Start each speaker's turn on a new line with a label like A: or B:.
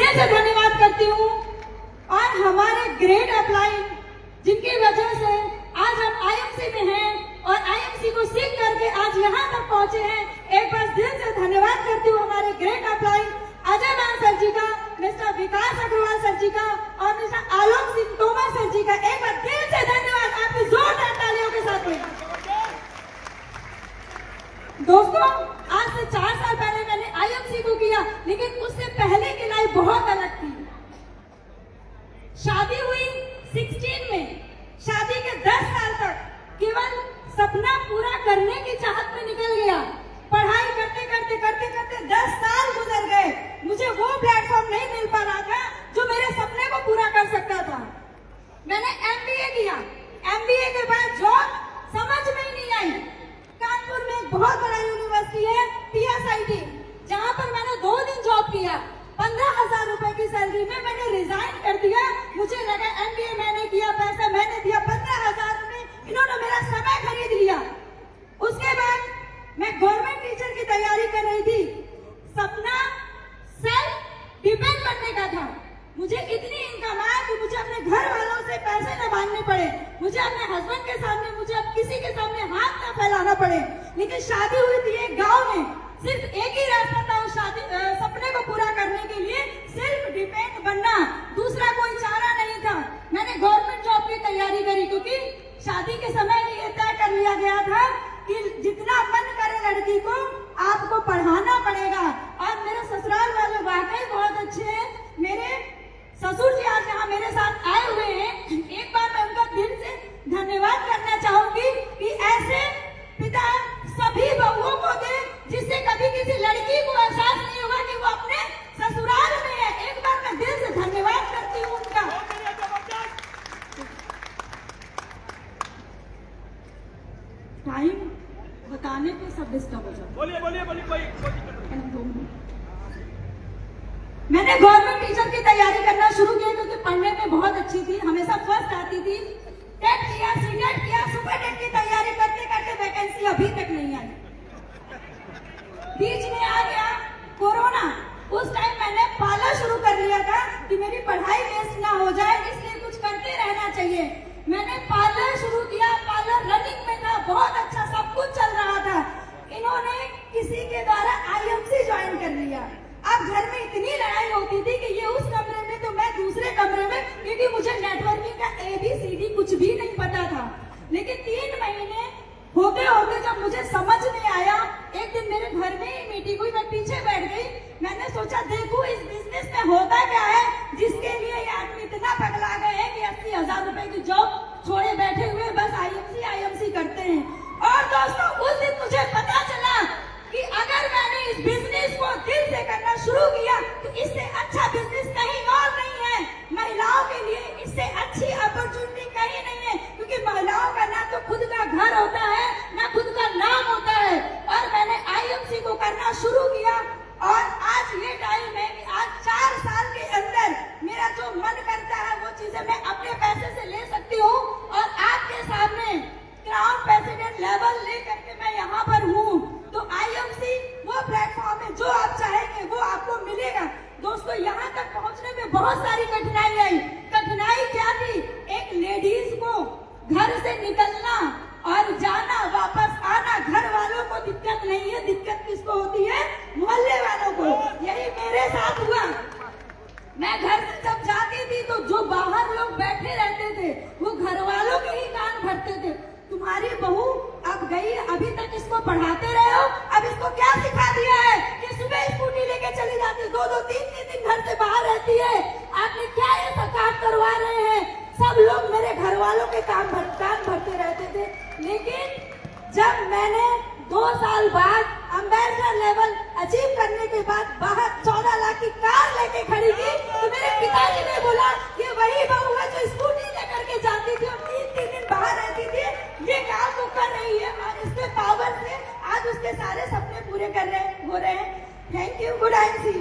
A: दिल से धन्यवाद करती हूँ। और हमारे ग्रेट अपलाइन जिनकी वजह से आज हम आईएमसी में हैं और आईएमसी को सीख करके आज यहाँ तक पहुंचे हैं, एक बार दिल से धन्यवाद करती हूँ हमारे ग्रेट अपलाइन अजय मान सर जी का, मिस्टर विकास अग्रवाल सर जी का और मिस्टर आलोक सिंह तोमर सर जी का। एक बार दिल से धन्यवाद आपकी जोरदार तालियों के साथ में। दोस्तों, आज से 4 साल पहले मैंने आईएमसी को किया, लेकिन उससे पहले की लाइफ बहुत अलग थी। शादी हुई 16 में, शादी के 10 साल तक केवल सपना पूरा करने की चाहत में निकल गया। पढ़ाई करते करते करते करते 10 साल गुजर गए, मुझे वो प्लेटफॉर्म नहीं मिल पा रहा था जो मेरे सपने को पूरा कर सकता था। मैंने एमबीए किया, एमबीए के बाद जॉब समझ में ही नहीं आई। कानपुर में एक बहुत बड़ा यूनिवर्सिटी है पीएसआईटी, जहाँ पर मैंने 2 दिन जॉब किया। 15,000 रुपए की सैलरी में मैंने रिजाइन कर दिया। मुझे लगा एमबीए मैंने किया, पैसा मैंने दिया, 15,000 में इन्होंने मेरा समय खरीद लिया। उसके बाद मैं गवर्नमेंट टीचर की तैयारी कर रही थी। सपना सेल्फ डिपेंड बनने का था। मुझे इतनी इनकम आया कि मुझे अपने घर वालों से पैसे न मांगने पड़े, मुझे अपने हस्बैंड के सामने, मुझे अब किसी के सामने हाथ न फैलाना पड़े। लेकिन शादी हुई थी एक गांव में, सिर्फ एक ही रास्ता था उस सपने को पूरा करने के लिए, सिर्फ डिपेंड बनना, दूसरा कोई चारा नहीं था। मैंने गवर्नमेंट जॉब की तैयारी करी, क्योंकि शादी के समय ये तय कर लिया गया था कि जितना मन करे लड़की को आपको पढ़ाना पड़ेगा। और मेरे ससुराल वाले वाकई बहुत अच्छे हैं। मेरे ससुर जी आज यहाँ मेरे साथ आए हुए हैं। एक बार मैं उनका दिल से धन्यवाद करना चाहूंगी कि ऐसे पिता सभी बहुओं को दे, जिससे कभी किसी लड़की को एहसास नहीं होगा कि वो अपने ससुराल में है। एक बार मैं दिल से धन्यवाद करती हूँ उनका। टाइम बताने पे सब डिस्टर्ब हो जाता है।
B: बोलिए बोलिए बोलिए, कोई
A: मैंने गवर्नमेंट टीचर की तैयारी करना शुरू किया, क्योंकि पढ़ने में बहुत अच्छी थी, हमेशा फर्स्ट आती थी। टेट किया, सीटेट किया, सुपर टेट की तैयारी करते करते वैकेंसी अभी तक नहीं आई। बीच में आ गया कोरोना। उस टाइम मैंने पार्लर शुरू कर लिया था कि मेरी पढ़ाई वेस्ट ना हो जाए, इसलिए कुछ करते रहना चाहिए। मैंने पार्लर शुरू किया, पार्लर रनिंग में था, बहुत अच्छा सब कुछ चल रहा था। इन्होंने किसी के द्वारा आईएमसी ज्वाइन कर लिया। अब घर में इतनी लड़ाई होती थी कि ये उस कमरे में तो मैं दूसरे कमरे में, क्योंकि मुझे नेटवर्किंग का ABCD कुछ भी नहीं पता था। लेकिन 3 महीने होते होते जब मुझे समझ में आया, एक दिन मेरे घर में ही मीटिंग हुई, मैं पीछे बैठ गई। मैंने सोचा देखूं इस बिजनेस में होता क्या है, जिसके लिए ये आदमी इतना पगला गए हैं कि 80,000 रुपए की जॉब छोड़े बैठे हुए बस आईएमसी करते हैं। और दोस्तों, उस दिन मुझे पता चला कि अगर मैंने इस बिजनेस को दिल से करना शुरू किया तो इससे अच्छा बिजनेस कहीं और नहीं है। महिलाओं के लिए इससे अच्छी अपॉर्चुनिटी कहीं नहीं है, क्योंकि महिलाओं का ना तो खुद का घर होता है, ना खुद का नाम होता है। और मैंने आईएमसी को करना शुरू किया और आज ये टाइम है कि आज 4 साल के अंदर मेरा जो मन करता है वो चीजें मैं अपने पैसे से ले सकती हूँ। और आपके सामने क्राउन प्रेसिडेंट लेवल लेकर के मैं यहाँ पर हूँ। तो आईएमसी वो प्लेटफॉर्म है, जो आप चाहेंगे वो आपको मिलेगा। दोस्तों, यहाँ तक पहुँचने में बहुत सारी कठिनाई आई। कठिनाई क्या थी? एक लेडीज को घर से निकलना और जाना, वापस आना, घर वालों को दिक्कत नहीं है, दिक्कत किसको होती है? मोहल्ले वालों को। यही मेरे साथ हुआ। मैं घर से जब जाती थी तो जो बाहर लोग बैठे रहते थे वो घर वालों के ही कान भरते थे। तुम्हारी बहू अब गई, अभी तक इसको पढ़ाते रहे हो, अब इसको क्या सिखा दिया है कि सुबह स्कूटी लेके चली जाती, 2-2, 3-3 दिन घर से बाहर रहती है, आपने क्या ये सरकार करवा रहे हैं? सब लोग मेरे घर वालों के कान भरते रहते थे। लेकिन जब मैंने 2 साल बाद अम्बेसडर लेवल अचीव करने के बाद बाहर 14 लाख की कार लेके खड़ी की, तो मेरे पिताजी ने बोला ये वही बहू है जो स्कूटी लेकर के जाती थी और 3-3 दिन बाहर रहती थी, ये काम तो कर रही है और इसके पावर से आज उसके सारे सपने पूरे हो रहे हैं। Thank you. Good IMC.